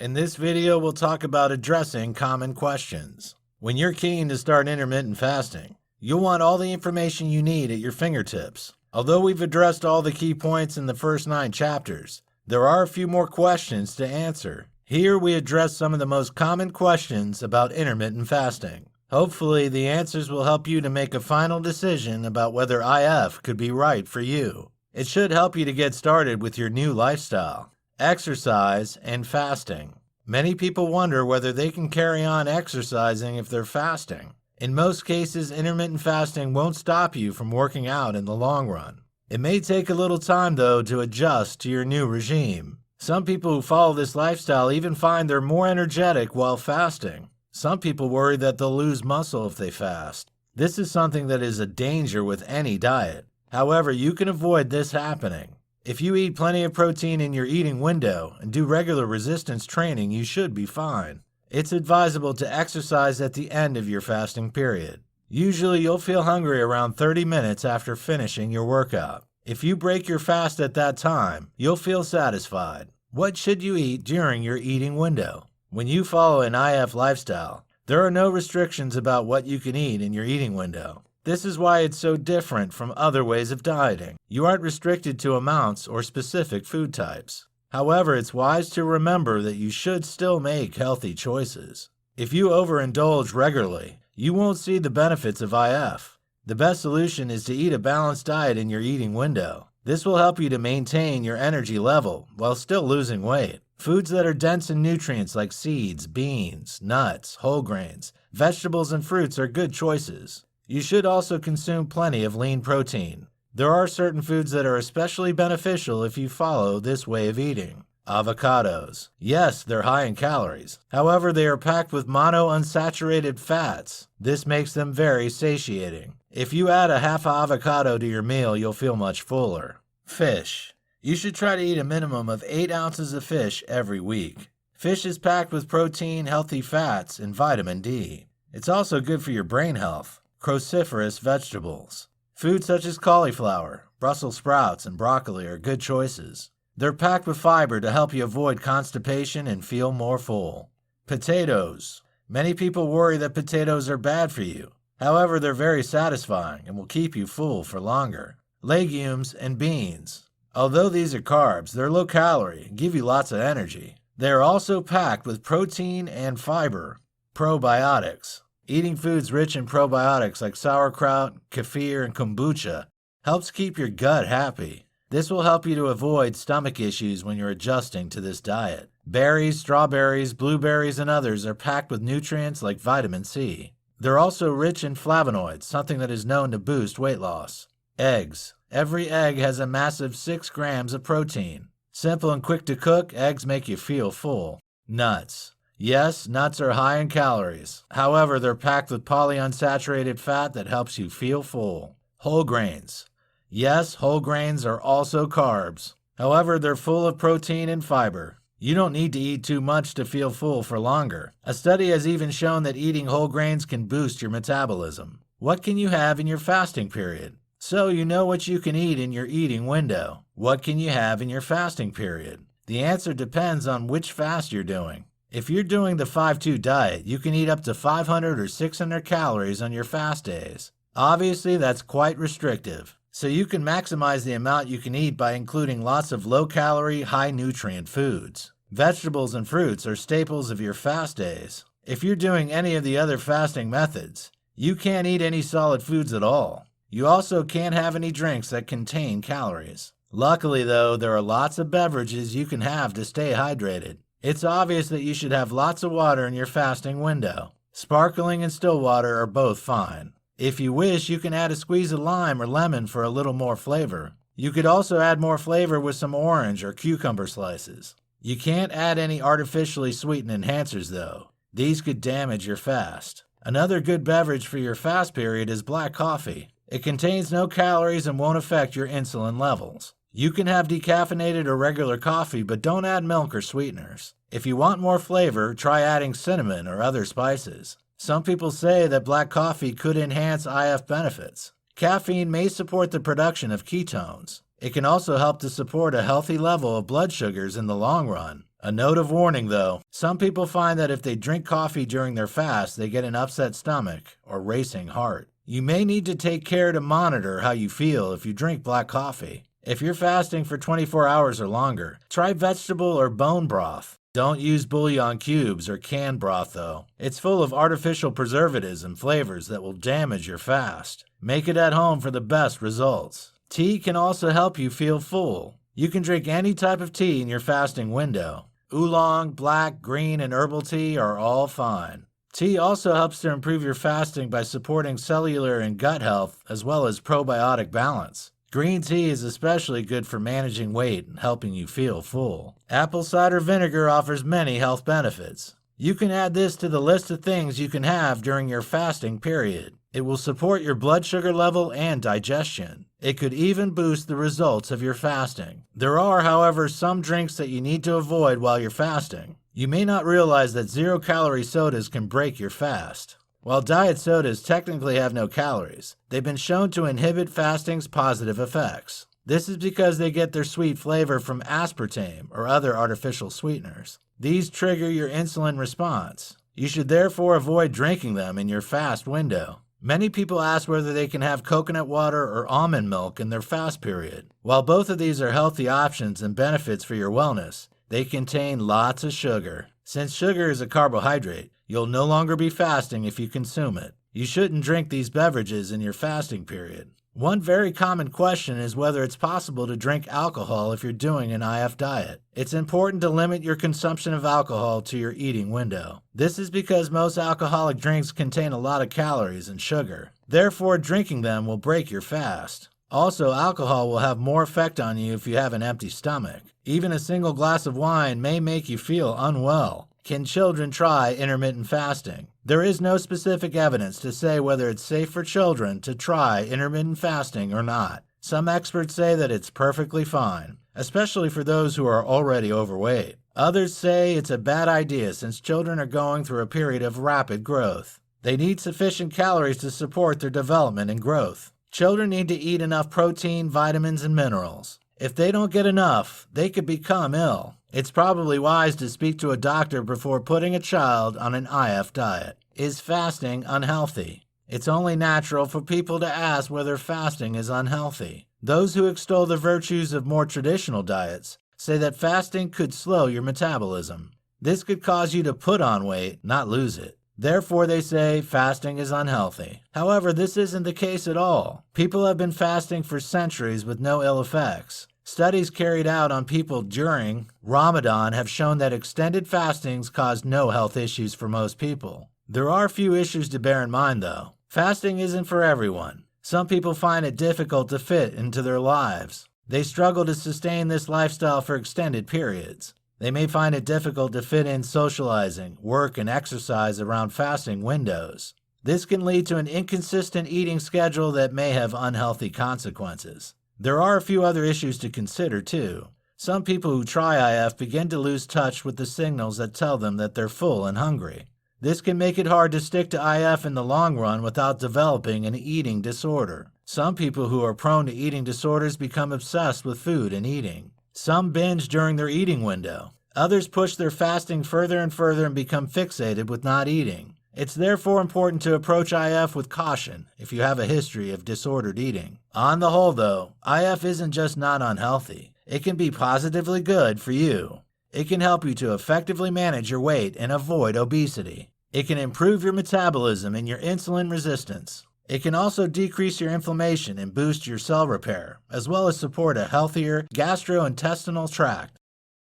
In this video, we'll talk about addressing common questions. When you're keen to start intermittent fasting, you'll want all the information you need at your fingertips. Although we've addressed all the key points in the first 9 chapters, there are a few more questions to answer. Here we address some of the most common questions about intermittent fasting. Hopefully, the answers will help you to make a final decision about whether IF could be right for you. It should help you to get started with your new lifestyle, exercise, and fasting. Many people wonder whether they can carry on exercising if they're fasting. In most cases, intermittent fasting won't stop you from working out in the long run. It may take a little time, though, to adjust to your new regime. Some people who follow this lifestyle even find they're more energetic while fasting. Some people worry that they'll lose muscle if they fast. This is something that is a danger with any diet. However, you can avoid this happening. If you eat plenty of protein in your eating window and do regular resistance training, you should be fine. It's advisable to exercise at the end of your fasting period. Usually, you'll feel hungry around 30 minutes after finishing your workout. If you break your fast at that time, you'll feel satisfied. What should you eat during your eating window? When you follow an IF lifestyle, there are no restrictions about what you can eat in your eating window. This is why it's so different from other ways of dieting. You aren't restricted to amounts or specific food types. However, it's wise to remember that you should still make healthy choices. If you overindulge regularly, you won't see the benefits of IF. The best solution is to eat a balanced diet in your eating window. This will help you to maintain your energy level while still losing weight. Foods that are dense in nutrients like seeds, beans, nuts, whole grains, vegetables, and fruits are good choices. You should also consume plenty of lean protein. There are certain foods that are especially beneficial if you follow this way of eating. Avocados. Yes, they're high in calories. However, they are packed with monounsaturated fats. This makes them very satiating. If you add a half avocado to your meal, you'll feel much fuller. Fish. You should try to eat a minimum of 8 ounces of fish every week. Fish is packed with protein, healthy fats, and vitamin D. It's also good for your brain health. Cruciferous vegetables. Foods such as cauliflower, Brussels sprouts, and broccoli are good choices. They're packed with fiber to help you avoid constipation and feel more full. Potatoes. Many people worry that potatoes are bad for you. However, they're very satisfying and will keep you full for longer. Legumes and beans. Although these are carbs, they're low calorie and give you lots of energy. They are also packed with protein and fiber. Probiotics. Eating foods rich in probiotics like sauerkraut, kefir, and kombucha helps keep your gut happy. This will help you to avoid stomach issues when you're adjusting to this diet. Berries, strawberries, blueberries, and others are packed with nutrients like vitamin C. They're also rich in flavonoids, something that is known to boost weight loss. Eggs. Every egg has a massive 6 grams of protein. Simple and quick to cook, eggs make you feel full. Nuts. Yes, nuts are high in calories. However, they're packed with polyunsaturated fat that helps you feel full. Whole grains. Yes, whole grains are also carbs. However, they're full of protein and fiber. You don't need to eat too much to feel full for longer. A study has even shown that eating whole grains can boost your metabolism. What can you have in your fasting period? So you know what you can eat in your eating window. What can you have in your fasting period? The answer depends on which fast you're doing. If you're doing the 5-2 diet, you can eat up to 500 or 600 calories on your fast days. Obviously, that's quite restrictive. So you can maximize the amount you can eat by including lots of low-calorie, high-nutrient foods. Vegetables and fruits are staples of your fast days. If you're doing any of the other fasting methods, you can't eat any solid foods at all. You also can't have any drinks that contain calories. Luckily, though, there are lots of beverages you can have to stay hydrated. It's obvious that you should have lots of water in your fasting window. Sparkling and still water are both fine. If you wish, you can add a squeeze of lime or lemon for a little more flavor. You could also add more flavor with some orange or cucumber slices. You can't add any artificially sweetened enhancers, though. These could damage your fast. Another good beverage for your fast period is black coffee. It contains no calories and won't affect your insulin levels. You can have decaffeinated or regular coffee, but don't add milk or sweeteners. If you want more flavor, try adding cinnamon or other spices. Some people say that black coffee could enhance IF benefits. Caffeine may support the production of ketones. It can also help to support a healthy level of blood sugars in the long run. A note of warning though, some people find that if they drink coffee during their fast, they get an upset stomach or racing heart. You may need to take care to monitor how you feel if you drink black coffee. If you're fasting for 24 hours or longer, try vegetable or bone broth. Don't use bouillon cubes or canned broth though. It's full of artificial preservatives and flavors that will damage your fast. Make it at home for the best results. Tea can also help you feel full. You can drink any type of tea in your fasting window. Oolong, black, green, and herbal tea are all fine. Tea also helps to improve your fasting by supporting cellular and gut health as well as probiotic balance. Green tea is especially good for managing weight and helping you feel full. Apple cider vinegar offers many health benefits. You can add this to the list of things you can have during your fasting period. It will support your blood sugar level and digestion. It could even boost the results of your fasting. There are, however, some drinks that you need to avoid while you're fasting. You may not realize that zero-calorie sodas can break your fast. While diet sodas technically have no calories, they've been shown to inhibit fasting's positive effects. This is because they get their sweet flavor from aspartame or other artificial sweeteners. These trigger your insulin response. You should therefore avoid drinking them in your fast window. Many people ask whether they can have coconut water or almond milk in their fast period. While both of these are healthy options and benefits for your wellness, they contain lots of sugar. Since sugar is a carbohydrate, you'll no longer be fasting if you consume it. You shouldn't drink these beverages in your fasting period. One very common question is whether it's possible to drink alcohol if you're doing an IF diet. It's important to limit your consumption of alcohol to your eating window. This is because most alcoholic drinks contain a lot of calories and sugar. Therefore, drinking them will break your fast. Also, alcohol will have more effect on you if you have an empty stomach. Even a single glass of wine may make you feel unwell. Can children try intermittent fasting? There is no specific evidence to say whether it's safe for children to try intermittent fasting or not. Some experts say that it's perfectly fine, especially for those who are already overweight. Others say it's a bad idea since children are going through a period of rapid growth. They need sufficient calories to support their development and growth. Children need to eat enough protein, vitamins, and minerals. If they don't get enough, they could become ill. It's probably wise to speak to a doctor before putting a child on an IF diet. Is fasting unhealthy? It's only natural for people to ask whether fasting is unhealthy. Those who extol the virtues of more traditional diets say that fasting could slow your metabolism. This could cause you to put on weight, not lose it. Therefore, they say fasting is unhealthy. However, this isn't the case at all. People have been fasting for centuries with no ill effects. Studies carried out on people during Ramadan have shown that extended fastings cause no health issues for most people. There are a few issues to bear in mind, though. Fasting isn't for everyone. Some people find it difficult to fit into their lives. They struggle to sustain this lifestyle for extended periods. They may find it difficult to fit in socializing, work, and exercise around fasting windows. This can lead to an inconsistent eating schedule that may have unhealthy consequences. There are a few other issues to consider, too. Some people who try IF begin to lose touch with the signals that tell them that they're full and hungry. This can make it hard to stick to IF in the long run without developing an eating disorder. Some people who are prone to eating disorders become obsessed with food and eating. Some binge during their eating window. Others push their fasting further and further and become fixated with not eating. It's therefore important to approach IF with caution if you have a history of disordered eating. On the whole, though, IF isn't just not unhealthy. It can be positively good for you. It can help you to effectively manage your weight and avoid obesity. It can improve your metabolism and your insulin resistance. It can also decrease your inflammation and boost your cell repair, as well as support a healthier gastrointestinal tract.